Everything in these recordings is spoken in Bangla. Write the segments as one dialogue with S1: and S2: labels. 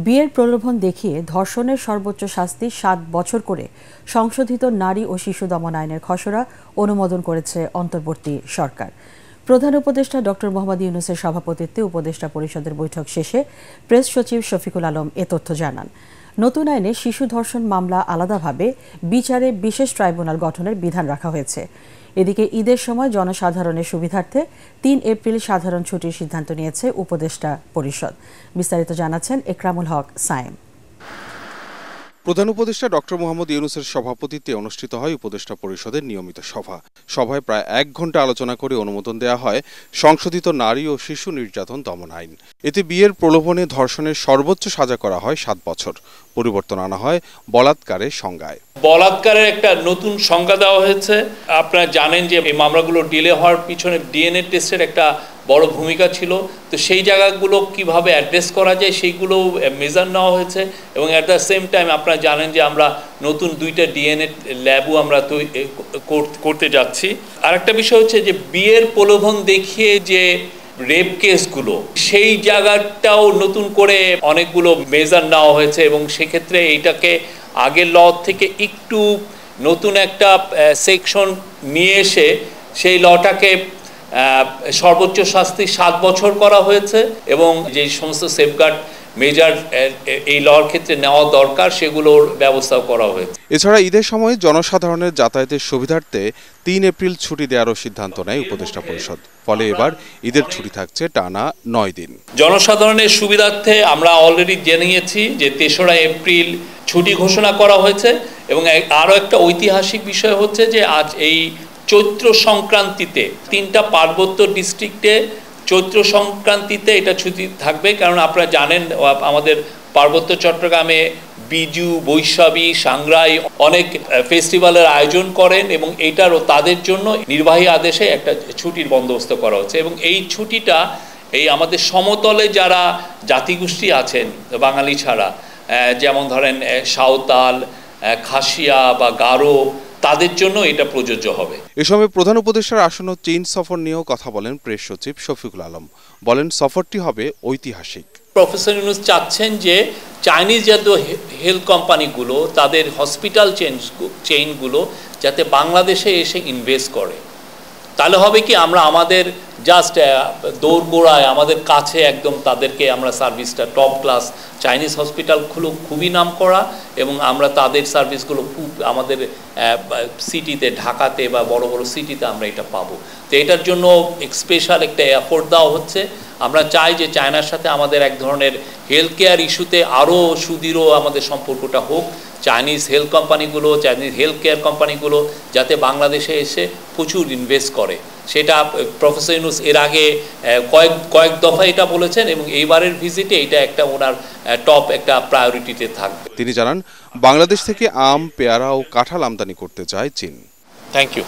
S1: বিয়ের প্রলোভন দেখিয়ে ধর্ষণের সর্বোচ্চ শাস্তি 7 বছর করে সংশোধিত নারী ও শিশু দমন আইনের খসড়া অনুমোদন করেছে অন্তর্বর্তী সরকার। প্রধান উপদেষ্টা ডক্টর মোহাম্মদ ইউনূসের সভাপতিত্বে উপদেষ্টা পরিষদের বৈঠক শেষে প্রেস সচিব শফিকুল আলম এ তথ্য জানান। নতুন আইনে শিশু ধর্ষণ মামলা আলাদাভাবে বিচারে বিশেষ ট্রাইব্যুনাল গঠনের বিধান রাখা হয়েছে। এদিকে ঈদের সময় জনসাধারণের সুবিধার্থে ৩ এপ্রিল সাধারণ ছুটির সিদ্ধান্ত নিয়েছে উপদেষ্টা পরিষদ। বিস্তারিত জানাচ্ছেন একরামুল হক সায়েম।
S2: প্রধান উপদেষ্টা ডক্টর মোহাম্মদ ইউনূসের সভাপতিত্বে অনুষ্ঠিত হয় উপদেষ্টা পরিষদের নিয়মিত সভা। সভায় প্রায় 1 ঘণ্টা আলোচনা করে অনুমোদন দেওয়া হয় সংশোধিত নারী ও শিশু নির্যাতন দমন আইন। এতে বিয়ের প্রলোভনে ধর্ষণের সর্বোচ্চ সাজা করা হয় 7 বছর। পরিবর্তন আনা হয় বলাৎকারের সংজ্ঞায়।
S3: বলাৎকারের একটা নতুন সংজ্ঞা দেওয়া হয়েছে। আপনারা জানেন যে এই মামলাগুলো ডিলে হওয়ার পিছনে ডিএনএ টেস্টের একটা বড় ভূমিকা ছিল। তো সেই জায়গাগুলো কিভাবে অ্যাড্রেস করা যায় সেইগুলো মেজার নেওয়া হয়েছে এবং অ্যাট দ্য সেম টাইম আপনারা জানেন যে আমরা নতুন 2টা ডিএনএ ল্যাবও আমরা করতে যাচ্ছি। আরেকটা বিষয় হচ্ছে যে বিয়ের প্রলোভন দেখিয়ে যে রেপ কেসগুলো সেই জায়গাটাও নতুন করে অনেকগুলো মেজার নেওয়া হয়েছে এবং সেক্ষেত্রে এইটাকে আগের ল থেকে একটু নতুন একটা সেকশন নিয়ে এসে সেই লটাকে সর্বোচ্চ শাস্তি 7 বছর করা হয়েছে এবং যে সমস্ত সেফগার্ড মেজার এই লর ক্ষেত্রে নেওয়া দরকার সেগুলোর ব্যবস্থাও করা হয়েছে।
S2: এছাড়া ঈদের সময় জনসাধারণের যাতায়াতের সুবিধার্থে 3 এপ্রিল ছুটি দেওয়ারও সিদ্ধান্ত নেয় উপদেষ্টা পরিষদ। ফলে এবার ঈদের ছুটি থাকছে টানা 9 দিন।
S3: জনসাধারণের সুবিধার্থে আমরা অলরেডি জানিয়েছি যে 3রা এপ্রিল ছুটি ঘোষণা করা হয়েছে এবং আরও একটা ঐতিহাসিক বিষয় হচ্ছে যে আজ এই চৈত্র সংক্রান্তিতে 3টা পার্বত্য ডিস্ট্রিক্টে চৈত্র সংক্রান্তিতে এটা ছুটি থাকবে। কারণ আপনারা জানেন আমাদের পার্বত্য চট্টগ্রামে বিজু, বৈশাখী, সাংগ্রাই অনেক ফেস্টিভ্যালের আয়োজন করেন এবং এইটারও তাদের জন্য নির্বাহী আদেশে একটা ছুটির বন্দোবস্ত করা হচ্ছে এবং এই ছুটিটা এই আমাদের সমতলে যারা জাতিগোষ্ঠী আছেন বাঙালি ছাড়া, যেমন ধরেন সাঁওতাল, খাসিয়া বা গারো, তাদের জন্য এটা প্রযোজ্য হবে।
S2: এ সময় প্রধান উপদেষ্টার আসন্ন চীন সফর নিয়েও কথা বলেন প্রেস সচিব শফিকুল আলম। বলেন সফরটি হবে ঐতিহাসিক।
S3: প্রফেসর ইউনূস চাচ্ছেন যে চাইনিজ জাতীয় হেলথ কোম্পানিগুলো তাদের হসপিটাল চেইনগুলো যাতে বাংলাদেশে এসে ইনভেস্ট করে। তাহলে হবে কি আমরা আমাদের জাস্ট দৌড়গোড়ায় আমাদের কাছে একদম তাদেরকে আমরা সার্ভিসটা টপ ক্লাস চাইনিজ হসপিটালগুলো খুবই নাম করা এবং আমরা তাদের সার্ভিসগুলো খুব আমাদের সিটিতে ঢাকাতে বা বড় বড় সিটিতে আমরা এটা পাবো। তো এটার জন্য স্পেশাল একটা এফোর্ট দেওয়া হচ্ছে। আমরা চাই যে চায়নার সাথে আমাদের এক ধরনের হেলথ কেয়ার ইস্যুতে আরও সুদৃঢ় আমাদের সম্পর্কটা হোক। চাইনিজ হেলথ কোম্পানিগুলো, চাইনিজ হেলথ কেয়ার কোম্পানিগুলো যাতে বাংলাদেশে এসে প্রচুর ইনভেস্ট করে, সেটা প্রফেসর ইউনূস এর আগে কয়েক দফা এটা বলেছেন এবং এইবারের ভিজিটে এটা একটা ওনার টপ একটা প্রায়োরিটিতে থাকবে।
S2: তিনি জানান বাংলাদেশ থেকে আম, পেয়ারা ও কাঁঠাল আমদানি করতে চায় চীন।
S3: Thank you.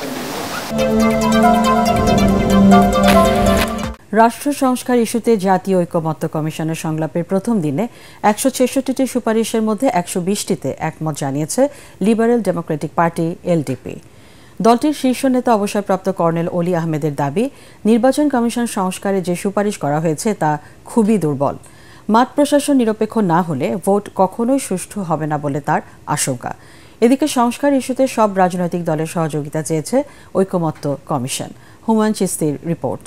S1: রাষ্ট্র সংস্কার ইস্যুতে জাতীয় ঐকমত্য কমিশনের সংলাপের প্রথম দিনে 166টি সুপারিশের মধ্যে 120টিতে একমত জানিয়েছে লিবারেল ডেমোক্রেটিক পার্টি এলডিপি। দলটির শীর্ষ নেতা অবসরপ্রাপ্ত কর্নেল অলি আহমেদের দাবি, নির্বাচন কমিশন সংস্কারে যে সুপারিশ করা হয়েছে তা খুবই দুর্বল। মাঠ প্রশাসন নিরপেক্ষ না হলে ভোট কখনোই সুষ্ঠু হবে না বলে তার আশঙ্কা। এদিকে সংস্কার ইস্যুতে সব রাজনৈতিক দলের সহযোগিতা চেয়েছে ঐকমত্য কমিশন। হুমায়ুন চিস্তির রিপোর্ট।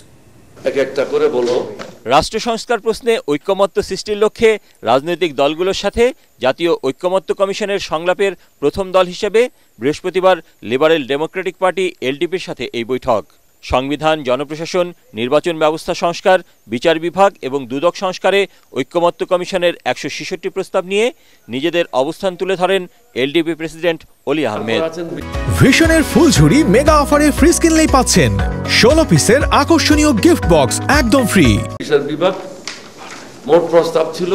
S4: রাষ্ট্র সংস্কার প্রশ্নে ঐকমত্য সৃষ্টির লক্ষ্যে রাজনৈতিক দলগুলোর সাথে জাতীয় ঐকমত্য কমিশনের সংলাপের প্রথম দল হিসেবে বৃহস্পতিবার লিবারেল ডেমোক্রেটিক পার্টি এলডিপির সাথে এই বৈঠক। সংবিধান, জনপ্রশাসন, নির্বাচন ব্যবস্থা সংস্কার, বিচার বিভাগ এবং দুদক সংস্কারে ঐকমত্য কমিশনের 166 প্রস্তাব নিয়ে নিজেদের অবস্থান তুলে ধরেন এলডিপি প্রেসিডেন্ট অলি আহমেদ।
S5: ভিশনের ফুলঝুরি মেগা অফারে ফ্রিজ কিনলেই পাচ্ছেন 16 পিসের আকর্ষণীয় গিফট বক্স একদম ফ্রি।
S6: বিচার বিভাগ মোট প্রস্তাব ছিল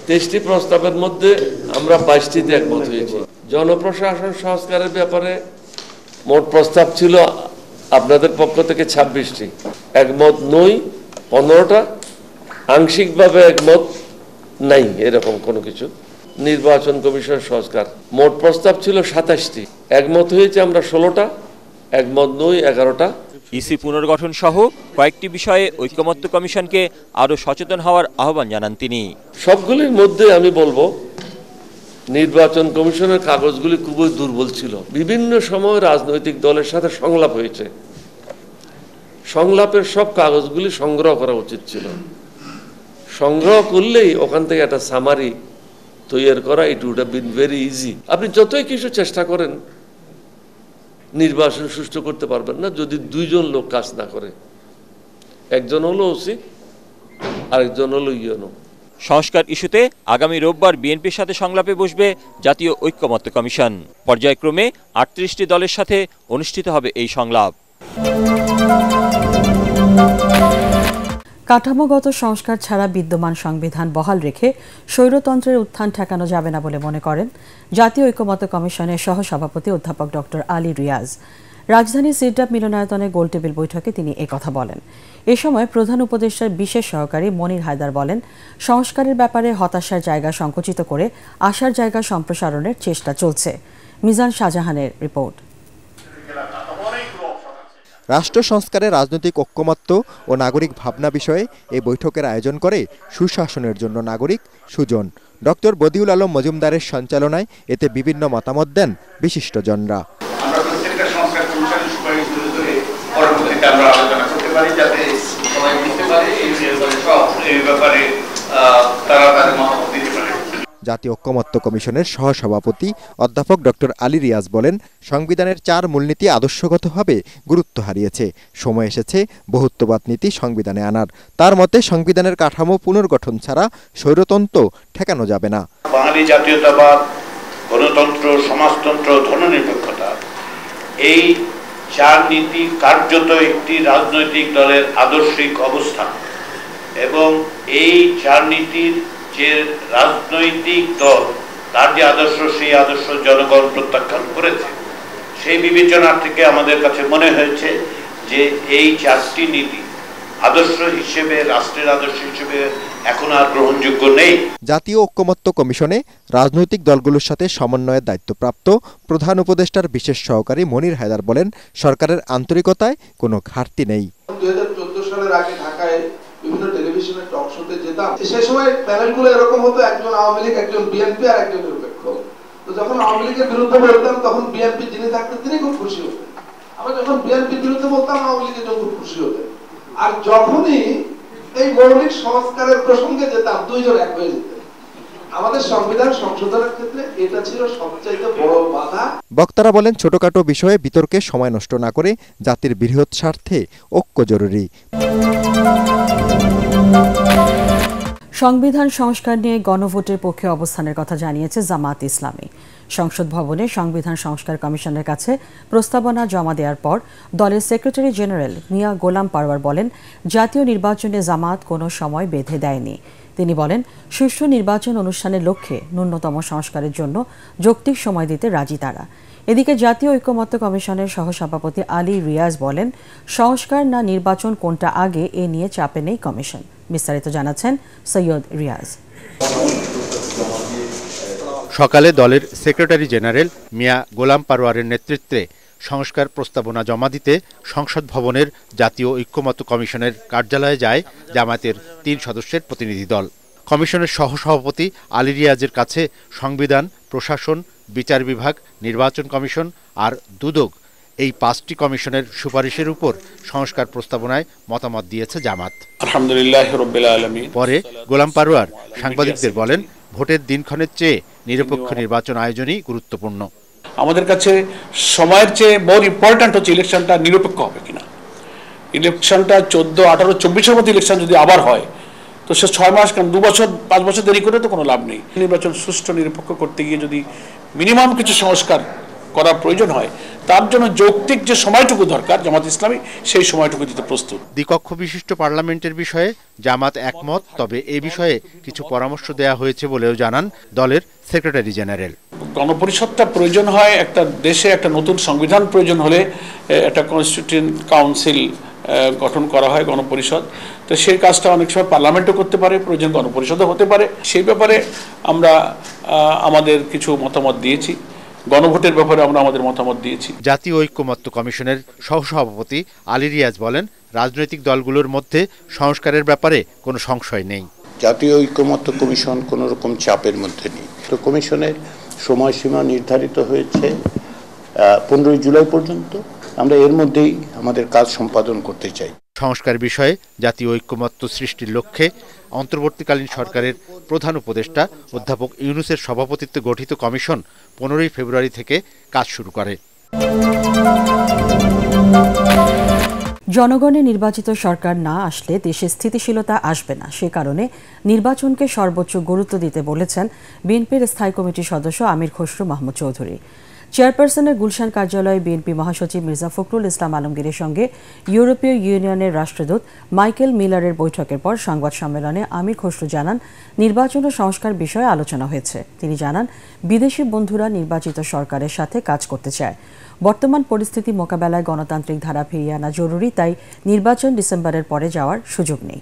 S6: 23টি প্রস্তাবের মধ্যে আমরা 22টিতে একমত হয়েছি। জনপ্রশাসন সংস্কারের ব্যাপারে মোট প্রস্তাব ছিল আপনাদের পক্ষ থেকে 26টি, একমত নই 15টা, আংশিকভাবে একমত নাই এরকম কোনো কিছু। নির্বাচন কমিশন সংস্কার মোট প্রস্তাব ছিল 27টি, একমত হয়েছে আমরা 16টা, একমত নই 11টা।
S4: ইসি পুনর্গঠন সহ কয়েকটি বিষয়ে ঐকমত্য কমিশনকে আরও সচেতন হওয়ার আহ্বান জানান তিনি।
S6: সবগুলির মধ্যে আমি বলবো, নির্বাচন কমিশনের কাগজগুলি খুবই দুর্বল ছিল। বিভিন্ন সময় রাজনৈতিক দলের সাথে সংলাপ হয়েছে, সংলাপের সব কাগজগুলি সংগ্রহ করা উচিত ছিল। সংগ্রহ করলেই ওখান থেকে একটা সামারি তৈরি করা, it would have been very easy. আপনি যতই কিছু চেষ্টা করেন নির্বাচন সুষ্ঠু করতে পারবেন না যদি দুইজন লোক কাজ না করে। একজন হলো ওসি, আরেকজন হলো ইউনো।
S4: সংস্কার ইস্যুতে আগামী রোববার বিএনপির সাথে সংলাপে বসবে জাতীয় ঐকমত্য কমিশন। পর্যায়ক্রমে ৩৮টি দলের সাথে অনুষ্ঠিত হবে এই সংলাপ।
S1: কাঠামোগত সংস্কার ছাড়া বিদ্যমান সংবিধান বহাল রেখে স্বৈরতন্ত্রের উত্থান ঠেকানো যাবে না বলে মনে করেন জাতীয় ঐকমত্য কমিশনের সহসভাপতি অধ্যাপক ডক্টর আলী রিয়াজ। রাজধানীর সিডাপ মিলনায়তনে গোলটেবিল বৈঠকে তিনি একথা বলেন। এ সময় প্রধান উপদেষ্টার বিশেষ সহকারী মনির হায়দার বলেন, সংস্কারের ব্যাপারে হতাশার জায়গা সংকুচিত করে আশার জায়গা সম্প্রসারণের চেষ্টা চলছে। মিজান শাহজাহানের রিপোর্ট।
S7: রাষ্ট্র সংস্কারে রাজনৈতিক ঐকমত্য ও নাগরিক ভাবনা বিষয়ে এই বৈঠকের আয়োজন করে সুশাসনের জন্য নাগরিক সুজন ডক্টর বদিউল আলম মজুমদারের সঞ্চালনায় এতে বিভিন্ন মতামত দেন বিশিষ্টজনরা। জাতীয় ঐকমত্য কমিশনের সহসভাপতি অধ্যাপক ডক্টর আলী রিয়াজ বলেন, সংবিধানের 4 মূলনীতি আদর্শগতভাবে গুরুত্ব হারিয়েছে, সময় এসেছে বহুত্ববাদ নীতি সংবিধানে আনার। তার মতে সংবিধানের কাঠামো পুনর্গঠন ছাড়া স্বৈরতন্ত্র ঠেকানো যাবে না।
S8: বাঙালি জাতীয়তাবাদ, গণতন্ত্র, সমাজতন্ত্র, ধর্মনিরপেক্ষতা, এই 4 নীতি কার্যত একটি রাজনৈতিক দলের আদর্শিক অবস্থান এবং এই 4 নীতির যে রাজনৈতিক দল তার যে আদর্শ, সেই আদর্শ জনগণ প্রত্যাখ্যান করেছে। সেই বিবেচনা থেকে আমাদের কাছে মনে হয়েছে যে এই 4টি নীতি আদর্শ হিসেবে, রাষ্ট্রের আদর্শ হিসেবে এখন আর গ্রহণযোগ্য নেই।
S7: জাতীয় ঐকমত্য কমিশনে রাজনৈতিক দলগুলোর সাথে সমন্বয়ের দায়িত্বপ্রাপ্ত প্রধান উপদেষ্টার বিশেষ সহকারী মনির হায়দার বলেন, সরকারের আন্তরিকতায় কোনো ঘাটতি নেই।
S9: 2014 সালের আগে ঢাকায় বিভিন্ন টেলিভিশনের টক শোতে যেতাম, সেই সময় প্যানেলগুলো এরকম হতো, একজন আওয়ামী লীগ, একজন বিএনপি আর একজন নিরপেক্ষ। তো যখন আওয়ামী লীগের বিরুদ্ধে বলতাম তখন বিএনপি যিনি থাকতেন তিনি খুব খুশি হতেন, আবার যখন বিএনপির বিরুদ্ধে বলতাম আওয়ামী লীগের জন্য খুব খুশি হতেন। আর যখনই এই মৌলিক সংস্কারের প্রসঙ্গে যেতাম দুইজন এক হয়ে যেতেন। আমাদের সংবিধান সংশোধনের ক্ষেত্রে এটা ছিল সবচাইতে বড় বাধা।
S7: বক্তারা বলেন, ছোটখাটো বিষয়ে বিতর্কে সময় নষ্ট না করে জাতির বৃহৎ স্বার্থে ঐক্য জরুরি।
S1: সংবিধান সংস্কার নিয়ে গণভোটের পক্ষে অবস্থানের কথা জানিয়েছে জামাত ইসলামী। সংসদ ভবনে সংবিধান সংস্কার কমিশনের কাছে প্রস্তাবনা জমা দেওয়ার পর দলের সেক্রেটারি জেনারেল মিয়া গোলাম পারওয়ার বলেন, জাতীয় নির্বাচনে জামাত কোনো সময় বেঁধে দেয়নি। তিনি বলেন, সুষ্ঠু নির্বাচন অনুষ্ঠানের লক্ষ্যে ন্যূনতম সংস্কারের জন্য যৌক্তিক সময় দিতে রাজি তারা। এদিকে জাতীয় ঐকমত্য কমিশনের সহসভাপতি আলী রিয়াজ বলেন, সংস্কার না নির্বাচন কোনটা আগে এ নিয়ে চাপে নেই কমিশন। বিস্তারিত জানাচ্ছেন সৈয়দ রিয়াজ।
S10: সকালে দলের সেক্রেটারি জেনারেল মিয়া গোলাম পারওয়ারের নেতৃত্বে সংস্কার প্রস্তাবনা জমা দিতে সংসদ ভবনের জাতীয় ঐকমত্য কমিশনের কার্যালয়ে যায় জামায়াতের 3 সদস্যের প্রতিনিধি দল। কমিশনের সহসভাপতি আলী রিয়াজের কাছে সংবিধান, প্রশাসন, বিচার বিভাগ, নির্বাচন কমিশন আর দুদক এই 5টি কমিশনের সুপারিশের উপর সংস্কার প্রস্তাবনায় মতামত দিয়েছে জামাত।
S8: আলহামদুলিল্লাহ রাব্বিল আলামিন।
S10: পরে গোলাম পারওয়ার সাংবাদিকদের বলেন, ভোটের দিনক্ষণের চেয়ে নিরপেক্ষ নির্বাচন আয়োজনই গুরুত্বপূর্ণ।
S8: আমাদের কাছে সময়ের চেয়ে মোর ইম্পর্ট্যান্ট হচ্ছে ইলেকশনটা নিরপেক্ষ হবে কিনা। ইলেকশনটা 14, 18, 24-এর মধ্যে ইলেকশন যদি আবার হয় তো সে 6 মাস, কারণ 2 বছর 5 বছর দেরি করে তো কোনো লাভ নেই। নির্বাচন সুষ্ঠু নিরপেক্ষ করতে গিয়ে যদি মিনিমাম কিছু সংস্কার করার প্রয়োজন হয়, তার জন্য যৌক্তিক যে সময়টুকু দরকার জামাত ইসলামী সেই সময়টুকু দিতে প্রস্তুত।
S10: দ্বিকক্ষ বিশিষ্ট পার্লামেন্টের বিষয়ে জামাত একমত, তবে এই বিষয়ে কিছু পরামর্শ দেয়া হয়েছে বলেও জানান দলের সেক্রেটারি জেনারেল।
S8: গণপরিষদটা প্রয়োজন হয়, একটা দেশে একটা নতুন সংবিধান প্রয়োজন হলে একটা কনস্টিটিউয়েন্ট কাউন্সিল গঠন করা হয়, গণপরিষদ। তো সেই কাজটা অনেক সময় পার্লামেন্টও করতে পারে, প্রয়োজন গণপরিষদও হতে পারে। সেই ব্যাপারে আমরা আমাদের কিছু মতামত দিয়েছি
S11: গণভোটের ব্যাপারে আমরা আমাদের মতামত দিয়েছি।
S10: জাতীয় ঐক্যমত্য কমিশনের সহসভাপতি আলী রিয়াজ বলেন, রাজনৈতিক দলগুলোর মধ্যে সংস্কারের ব্যাপারে কোনো সংশয় নেই।
S8: জাতীয় ঐক্যমত্য কমিশন কোনো রকম চাপের মধ্যে নেই। তো কমিশনের সময়সীমা নির্ধারিত হয়েছে 15 জুলাই পর্যন্ত। আমরা এর মধ্যেই আমাদের কাজ সম্পাদন করতে চাই।
S10: সংস্কার বিষয়ে জাতীয় ঐক্যমত্য সৃষ্টির লক্ষ্যে অন্তর্বর্তীকালীন সরকারের প্রধান উপদেষ্টা অধ্যাপক ইউনূসের সভাপতিত্বে গঠিত কমিশন 15 ফেব্রুয়ারি থেকে কাজ শুরু করে।
S1: জনগণের নির্বাচিত সরকার না আসলে দেশে স্থিতিশীলতা আসবে না। সে কারণে নির্বাচনকে সর্বোচ্চ গুরুত্ব দিতে বলেছেন বিএনপির স্থায়ী কমিটির সদস্য আমির খসরু মাহমুদ চৌধুরী। চেয়ারপারসনের গুলশান কার্যালয়ে বিএনপি মহাসচিব মির্জা ফখরুল ইসলাম আলমগীরের সঙ্গে ইউরোপীয় ইউনিয়নের রাষ্ট্রদূত মাইকেল মিলারের বৈঠকের পর সংবাদ সম্মেলনে আমির খসরু জানান, নির্বাচন ও সংস্কার বিষয়ে আলোচনা হয়েছে। তিনি জানান, বিদেশি বন্ধুরা নির্বাচিত সরকারের সাথে কাজ করতে চায়। বর্তমান পরিস্থিতি মোকাবেলায় গণতান্ত্রিক ধারা ফিরিয়ে আনা জরুরি, তাই নির্বাচন ডিসেম্বরের পরে যাওয়ার সুযোগ নেই।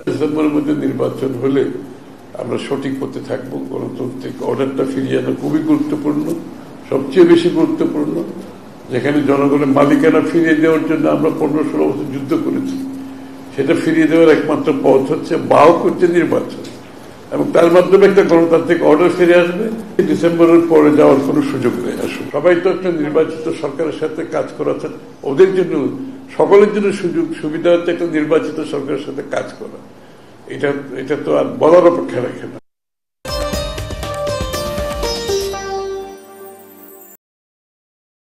S12: ডিসেম্বরের মধ্যে নির্বাচন হলে আমরা সঠিক পথে থাকবো। গণতান্ত্রিক অর্ডারটা ফিরিয়ে আনা খুবই গুরুত্বপূর্ণ, সবচেয়ে বেশি গুরুত্বপূর্ণ। যেখানে জনগণের মালিকানা ফিরিয়ে দেওয়ার জন্য আমরা 15-16 বছর যুদ্ধ করেছি, সেটা ফিরিয়ে দেওয়ার একমাত্র পথ হচ্ছে বাহক হচ্ছে নির্বাচন, এবং তার মাধ্যমে একটা গণতান্ত্রিক অর্ডার ফিরে আসবে। ডিসেম্বরের পরে যাওয়ার কোনো সুযোগ নেই। আসুন, সবাই তো একটা নির্বাচিত সরকারের সাথে কাজ করাচ্ছেন, ওদের জন্য সকলের জন্য সুযোগ সুবিধা হচ্ছে একটা নির্বাচিত সরকারের সাথে কাজ করা। এটা তো আর বলার অপেক্ষা রাখে না।